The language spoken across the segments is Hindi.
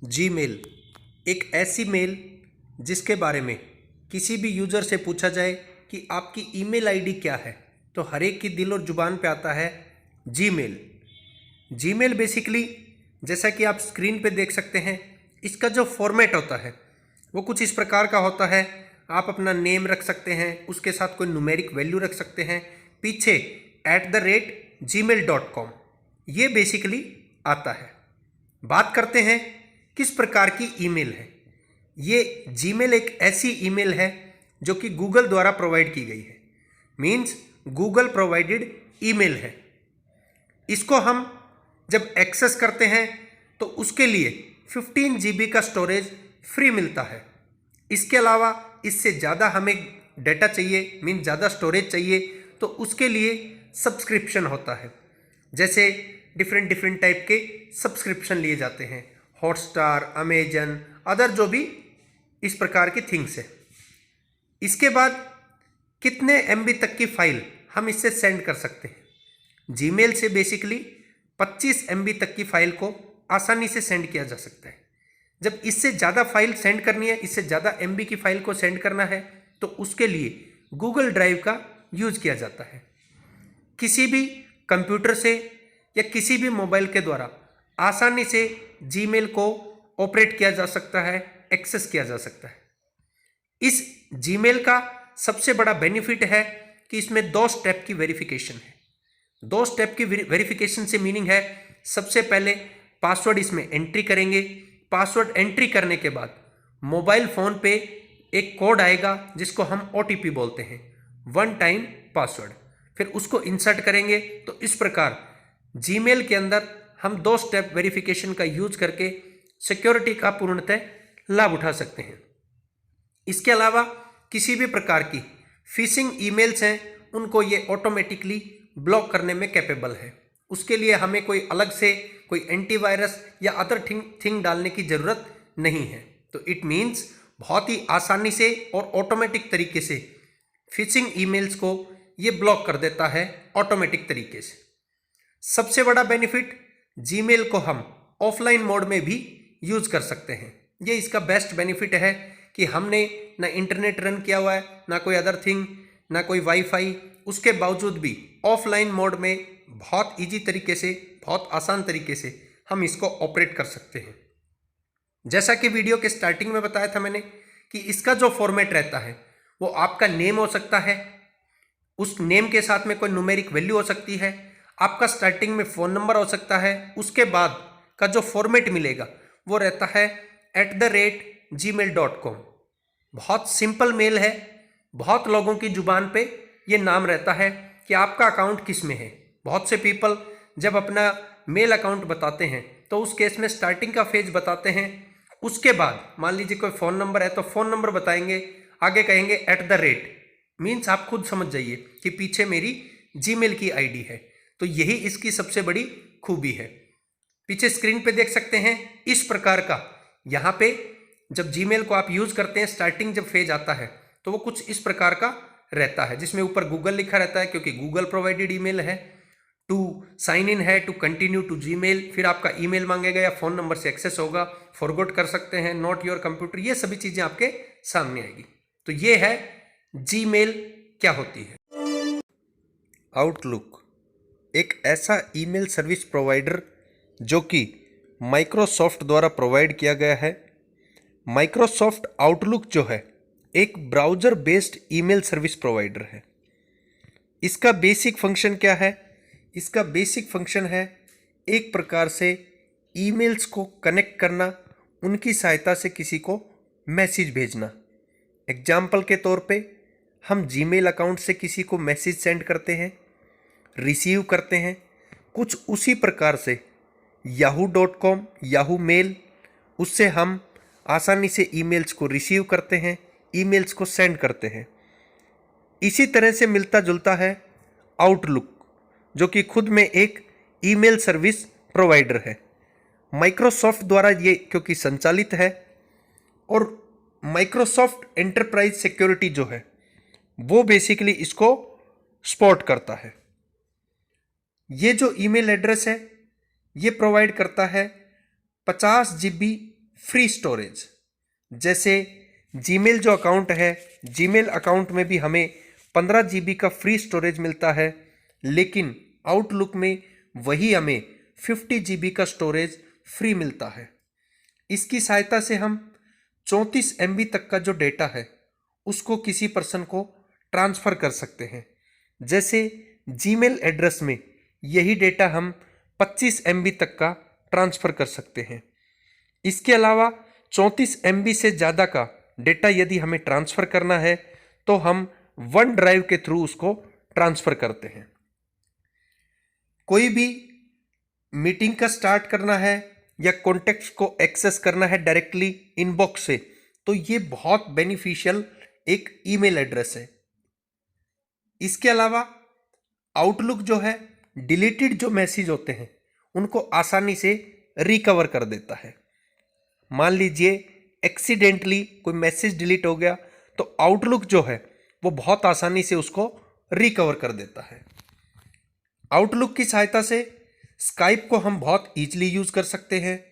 जीमेल एक ऐसी मेल जिसके बारे में किसी भी यूज़र से पूछा जाए कि आपकी ईमेल आईडी क्या है तो हर एक की दिल और जुबान पे आता है जीमेल। जीमेल बेसिकली जैसा कि आप स्क्रीन पे देख सकते हैं, इसका जो फॉर्मेट होता है वो कुछ इस प्रकार का होता है। आप अपना नेम रख सकते हैं, उसके साथ कोई न्यूमेरिक वैल्यू रख सकते हैं, पीछे @gmail.com ये बेसिकली आता है। बात करते हैं किस प्रकार की ईमेल है। ये जीमेल एक ऐसी ईमेल है जो कि गूगल द्वारा प्रोवाइड की गई है, मीन्स गूगल प्रोवाइडेड ईमेल है। इसको हम जब एक्सेस करते हैं तो उसके लिए 15 GB का स्टोरेज फ्री मिलता है। इसके अलावा इससे ज़्यादा हमें डेटा चाहिए, मीन्स ज़्यादा स्टोरेज चाहिए, तो उसके लिए सब्सक्रिप्शन होता है। जैसे डिफरेंट टाइप के सब्सक्रिप्शन लिए जाते हैं, हॉटस्टार, अमेजन, अदर जो भी इस प्रकार की थिंग्स है। इसके बाद कितने MB तक की फाइल हम इससे सेंड कर सकते हैं। जीमेल से बेसिकली 25 MB तक की फाइल को आसानी से सेंड किया जा सकता है। जब इससे ज़्यादा फाइल सेंड करनी है, इससे ज़्यादा MB की फाइल को सेंड करना है, तो उसके लिए गूगल ड्राइव का यूज़ किया जाता है। किसी भी कंप्यूटर से या किसी भी मोबाइल के द्वारा आसानी से जीमेल को ऑपरेट किया जा सकता है, एक्सेस किया जा सकता है। इस जीमेल का सबसे बड़ा बेनिफिट है कि इसमें 2 स्टेप की वेरिफिकेशन है। 2 स्टेप की वेरिफिकेशन से मीनिंग है, सबसे पहले पासवर्ड इसमें एंट्री करेंगे। पासवर्ड एंट्री करने के बाद मोबाइल फ़ोन पे एक कोड आएगा जिसको हम OTP बोलते हैं, 1 टाइम पासवर्ड। फिर उसको इंसर्ट करेंगे। तो इस प्रकार जीमेल के अंदर हम 2 स्टेप वेरिफिकेशन का यूज करके सिक्योरिटी का पूर्णतः लाभ उठा सकते हैं। इसके अलावा किसी भी प्रकार की फिशिंग ईमेल्स हैं, उनको ये ऑटोमेटिकली ब्लॉक करने में कैपेबल है। उसके लिए हमें कोई अलग से कोई एंटीवायरस या अदर थिंग डालने की ज़रूरत नहीं है। तो इट मीन्स बहुत ही आसानी से और ऑटोमेटिक तरीके से फिशिंग ईमेल्स को ये ब्लॉक कर देता है ऑटोमेटिक तरीके से। सबसे बड़ा बेनिफिट, जीमेल को हम ऑफलाइन मोड में भी यूज़ कर सकते हैं। ये इसका बेस्ट बेनिफिट है कि हमने ना इंटरनेट रन किया हुआ है, ना कोई अदर थिंग, ना कोई वाईफाई, उसके बावजूद भी ऑफलाइन मोड में बहुत इजी तरीके से, बहुत आसान तरीके से हम इसको ऑपरेट कर सकते हैं। जैसा कि वीडियो के स्टार्टिंग में बताया था मैंने कि इसका जो फॉर्मेट रहता है वो आपका नेम हो सकता है, उस नेम के साथ में कोई न्यूमेरिक वैल्यू हो सकती है, आपका स्टार्टिंग में फ़ोन नंबर हो सकता है, उसके बाद का जो फॉर्मेट मिलेगा वो रहता है @gmail.com। बहुत सिंपल मेल है, बहुत लोगों की जुबान पे ये नाम रहता है कि आपका अकाउंट किस में है। बहुत से पीपल जब अपना मेल अकाउंट बताते हैं तो उस केस में स्टार्टिंग का फेज बताते हैं, उसके बाद मान लीजिए कोई फ़ोन नंबर है तो फ़ोन नंबर बताएंगे, आगे कहेंगे @ मीन्स आप खुद समझ जाइए कि पीछे मेरी जीमेल की आईडी है। तो यही इसकी सबसे बड़ी खूबी है। पीछे स्क्रीन पे देख सकते हैं इस प्रकार का, यहाँ पे जब जीमेल को आप यूज़ करते हैं, स्टार्टिंग जब फेज आता है तो वो कुछ इस प्रकार का रहता है, जिसमें ऊपर गूगल लिखा रहता है क्योंकि गूगल प्रोवाइडेड ईमेल है। टू साइन इन है, टू कंटिन्यू टू जीमेल, फिर आपका ईमेल मांगेगा या फ़ोन नंबर से एक्सेस होगा, फॉरगॉट कर सकते हैं, नॉट योर कंप्यूटर, ये सभी चीज़ें आपके सामने आएगी। तो ये है जीमेल क्या होती है। आउटलुक एक ऐसा ईमेल सर्विस प्रोवाइडर जो कि माइक्रोसॉफ्ट द्वारा प्रोवाइड किया गया है। माइक्रोसॉफ्ट आउटलुक जो है एक browser based email service provider है। इसका बेसिक फंक्शन क्या है? इसका बेसिक फंक्शन है एक प्रकार से ईमेल्स को कनेक्ट करना, उनकी सहायता से किसी को मैसेज भेजना। एग्जाम्पल के तौर पे हम जीमेल अकाउंट से किसी को मैसेज सेंड करते हैं, रिसीव करते हैं, कुछ उसी प्रकार से yahoo.com, याहू मेल, उससे हम आसानी से ईमेल्स को रिसीव करते हैं, ईमेल्स को सेंड करते हैं। इसी तरह से मिलता जुलता है आउटलुक, जो कि खुद में एक ईमेल सर्विस प्रोवाइडर है। माइक्रोसॉफ्ट द्वारा ये क्योंकि संचालित है और माइक्रोसॉफ्ट एंटरप्राइज सिक्योरिटी जो है वो बेसिकली इसको सपोर्ट करता है। ये जो ईमेल एड्रेस है ये प्रोवाइड करता है 50 GB फ्री स्टोरेज। जैसे जीमेल जो अकाउंट है, जीमेल अकाउंट में भी हमें 15 GB का फ्री स्टोरेज मिलता है, लेकिन आउटलुक में वही हमें 50 GB का स्टोरेज फ्री मिलता है। इसकी सहायता से हम 34 MB तक का जो डेटा है उसको किसी पर्सन को ट्रांसफ़र कर सकते हैं। जैसे जीमेल एड्रेस में यही डेटा हम 25 MB तक का ट्रांसफ़र कर सकते हैं। इसके अलावा 34 MB से ज़्यादा का डेटा यदि हमें ट्रांसफ़र करना है तो हम वन ड्राइव के थ्रू उसको ट्रांसफ़र करते हैं। कोई भी मीटिंग का स्टार्ट करना है या कॉन्टेक्ट्स को एक्सेस करना है डायरेक्टली इनबॉक्स से, तो ये बहुत बेनिफिशियल एक ईमेल एड्रेस है। इसके अलावा आउटलुक जो है डिलीटेड जो मैसेज होते हैं उनको आसानी से रिकवर कर देता है। मान लीजिए एक्सीडेंटली कोई मैसेज डिलीट हो गया तो आउटलुक जो है वो बहुत आसानी से उसको रिकवर कर देता है। आउटलुक की सहायता से स्काइप को हम बहुत ईजिली यूज़ कर सकते हैं।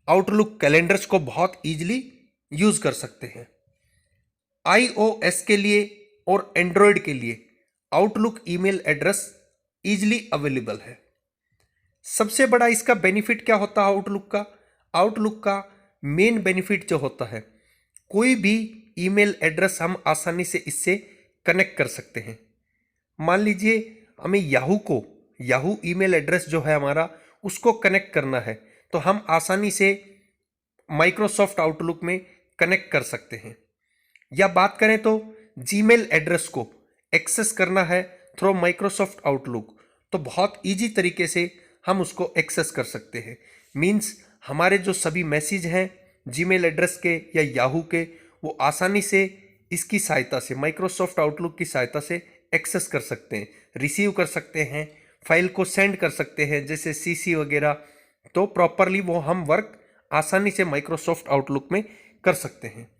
आउटलुक कैलेंडर्स को बहुत ईजिली यूज़ कर सकते हैं। iOS के लिए और एंड्रॉयड के लिए outlook email address easily available है। सबसे बड़ा इसका बेनिफिट क्या होता है आउटलुक का मेन बेनिफिट जो होता है, कोई भी ईमेल एड्रेस हम आसानी से इससे कनेक्ट कर सकते हैं। मान लीजिए हमें याहू ईमेल एड्रेस जो है हमारा उसको कनेक्ट करना है तो हम आसानी से माइक्रोसॉफ्ट आउटलुक में कनेक्ट कर सकते हैं। या बात करें तो जीमेल एड्रेस को एक्सेस करना है थ्रू माइक्रोसॉफ्ट आउटलुक तो बहुत इजी तरीके से हम उसको एक्सेस कर सकते हैं। मीन्स हमारे जो सभी मैसेज हैं जीमेल एड्रेस के या याहू के वो आसानी से इसकी सहायता से माइक्रोसॉफ्ट आउटलुक की सहायता से एक्सेस कर सकते हैं, रिसीव कर सकते हैं, फाइल को सेंड कर सकते हैं जैसे सीसी वगैरह। तो प्रॉपरली वो हम वर्क आसानी से माइक्रोसॉफ्ट आउटलुक में कर सकते हैं।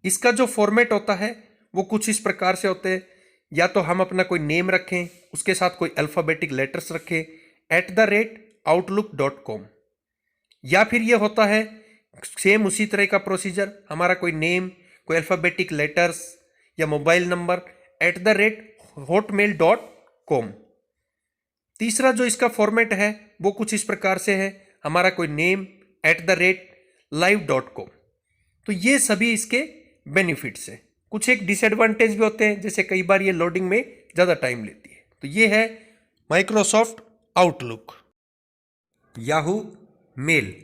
इसका जो फॉर्मेट होता है वो कुछ इस प्रकार से होते हैं, या तो हम अपना कोई नेम रखें, उसके साथ कोई अल्फ़ाबेटिक लेटर्स रखें @outlook.com, या फिर ये होता है सेम उसी तरह का प्रोसीजर, हमारा कोई नेम, कोई अल्फ़ाबेटिक लेटर्स या मोबाइल नंबर @hotmail.com। तीसरा जो इसका फॉर्मेट है वो कुछ इस प्रकार से है, हमारा कोई नेम @live.com। तो ये सभी इसके बेनिफिट्स हैं। कुछ एक डिसएडवांटेज भी होते हैं, जैसे कई बार ये लोडिंग में ज़्यादा टाइम लेती है। तो ये है माइक्रोसॉफ्ट आउटलुक। याहू मेल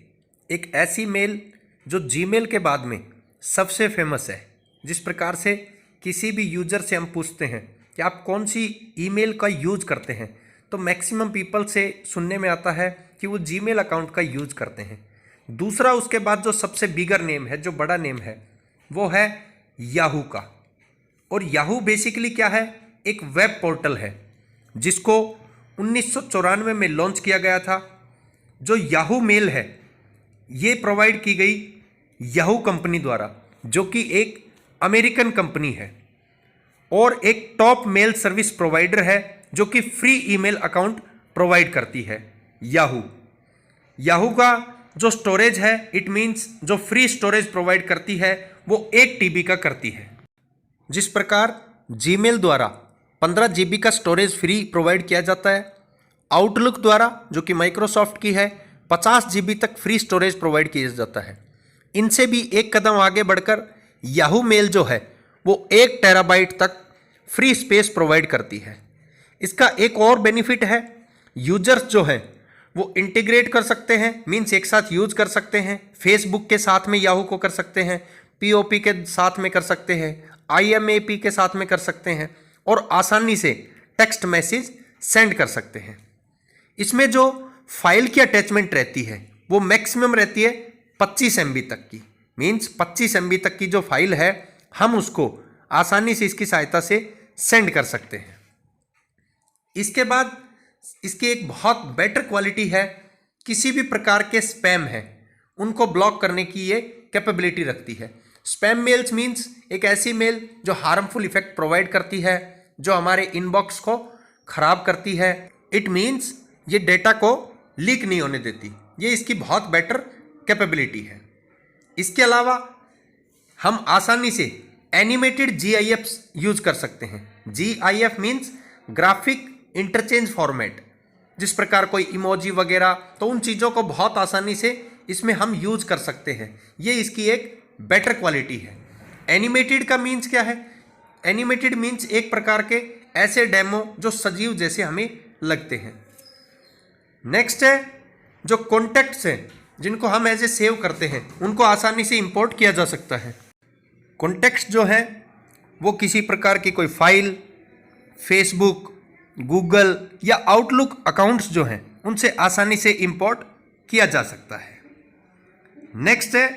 एक ऐसी मेल जो जीमेल के बाद में सबसे फेमस है। जिस प्रकार से किसी भी यूजर से हम पूछते हैं कि आप कौन सी ईमेल का यूज करते हैं, तो मैक्सिमम पीपल से सुनने में आता है कि वो जीमेल अकाउंट का यूज करते हैं। दूसरा उसके बाद जो सबसे बिगर नेम है, जो बड़ा नेम है, वो है याहू का। और याहू बेसिकली क्या है, एक वेब पोर्टल है जिसको 1994 में लॉन्च किया गया था। जो याहू मेल है ये प्रोवाइड की गई याहू कंपनी द्वारा, जो कि एक अमेरिकन कंपनी है और एक टॉप मेल सर्विस प्रोवाइडर है जो कि फ्री ईमेल अकाउंट प्रोवाइड करती है। याहू का जो स्टोरेज है, इट मीन्स जो फ्री स्टोरेज प्रोवाइड करती है वो 1 TB का करती है। जिस प्रकार जीमेल द्वारा 15 GB का स्टोरेज फ्री प्रोवाइड किया जाता है, आउटलुक द्वारा जो कि माइक्रोसॉफ्ट की है 50 GB तक फ्री स्टोरेज प्रोवाइड किया जाता है। इनसे भी एक कदम आगे बढ़कर याहू मेल जो है वो 1 TB तक फ्री स्पेस प्रोवाइड करती है। इसका एक और बेनिफिट है, यूजर्स जो हैं वो इंटीग्रेट कर सकते हैं, मीन्स एक साथ यूज कर सकते हैं। फेसबुक के साथ में याहू को कर सकते हैं, POP के साथ में कर सकते हैं, IMAP के साथ में कर सकते हैं और आसानी से टेक्स्ट मैसेज सेंड कर सकते हैं। इसमें जो फाइल की अटैचमेंट रहती है वो मैक्सिमम रहती है 25 MB तक की। मीन्स 25 MB तक की जो फाइल है हम उसको आसानी से इसकी सहायता से सेंड कर सकते हैं। इसके बाद इसकी एक बहुत बेटर क्वालिटी है, किसी भी प्रकार के स्पैम है उनको ब्लॉक करने की ये कैपेबिलिटी रखती है। स्पैम मेल्स मीन्स एक ऐसी मेल जो हार्मफुल इफेक्ट प्रोवाइड करती है, जो हमारे इनबॉक्स को खराब करती है। इट मीन्स ये डेटा को लीक नहीं होने देती। ये इसकी बहुत बेटर कैपेबिलिटी है। इसके अलावा हम आसानी से एनिमेटेड GIF यूज कर सकते हैं। GIF means graphic interchange format, जिस प्रकार कोई इमोजी वगैरह, तो उन चीज़ों को बहुत आसानी से इसमें हम यूज कर सकते हैं। ये इसकी एक बेटर क्वालिटी है। एनिमेटेड का मीन्स क्या है? एनिमेटेड मीन्स एक प्रकार के ऐसे डेमो जो सजीव जैसे हमें लगते हैं। नेक्स्ट है जो कॉन्टेक्ट्स हैं, जिनको हम ऐसे सेव करते हैं, उनको आसानी से इंपोर्ट किया जा सकता है। कॉन्टेक्ट्स जो है वो किसी प्रकार की कोई फाइल, फेसबुक, गूगल या आउटलुक अकाउंट्स जो हैं उनसे आसानी से इंपोर्ट किया जा सकता है। नेक्स्ट है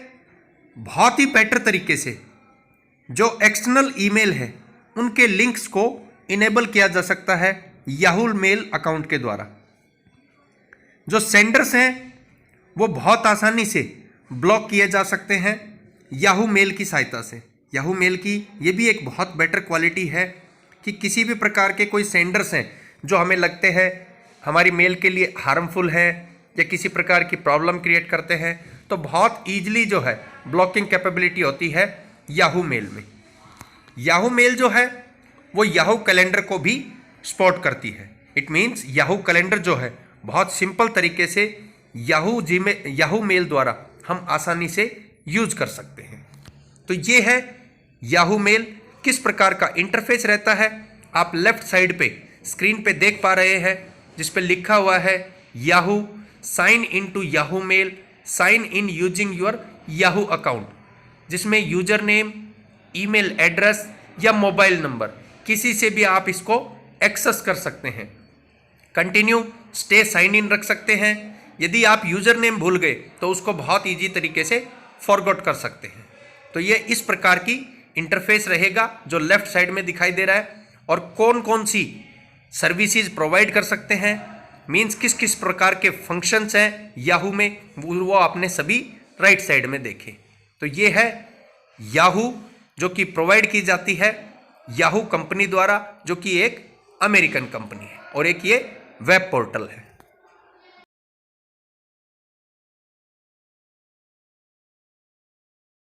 बहुत ही बेटर तरीके से जो एक्सटर्नल ईमेल है उनके लिंक्स को इनेबल किया जा सकता है याहू मेल अकाउंट के द्वारा। जो सेंडर्स हैं वो बहुत आसानी से ब्लॉक किए जा सकते हैं याहू मेल की सहायता से। याहू मेल की ये भी एक बहुत बेटर क्वालिटी है कि किसी भी प्रकार के कोई सेंडर्स हैं जो हमें लगते हैं हमारी मेल के लिए हार्मफुल है या किसी प्रकार की प्रॉब्लम क्रिएट करते हैं, तो बहुत ईजिली जो है ब्लॉकिंग कैपेबिलिटी होती है याहू मेल में। याहू मेल जो है वो याहू कैलेंडर को भी सपोर्ट करती है। इट मीन्स याहू कैलेंडर जो है बहुत सिंपल तरीके से याहू मेल द्वारा हम आसानी से यूज कर सकते हैं। तो ये है याहू मेल। किस प्रकार का इंटरफेस रहता है आप लेफ्ट साइड पे स्क्रीन पे देख पा रहे हैं, जिस पे लिखा हुआ है Yahoo sign in to Yahoo mail, sign in using your Yahoo account, जिसमें यूजर नेम, ईमेल एड्रेस या मोबाइल नंबर किसी से भी आप इसको एक्सेस कर सकते हैं। कंटिन्यू स्टे साइन इन रख सकते हैं। यदि आप यूजर नेम भूल गए तो उसको बहुत ईजी तरीके से फॉरगॉट कर सकते हैं। तो ये इस प्रकार की इंटरफेस रहेगा जो लेफ्ट साइड में दिखाई दे रहा है। और कौन कौन सी सर्विसेज प्रोवाइड कर सकते हैं, मीन्स किस किस प्रकार के फंक्शंस हैं याहू में, वो आपने सभी राइट साइड में देखे। तो ये है याहू जो कि प्रोवाइड की जाती है याहू कंपनी द्वारा, जो कि एक अमेरिकन कंपनी है और एक ये वेब पोर्टल है।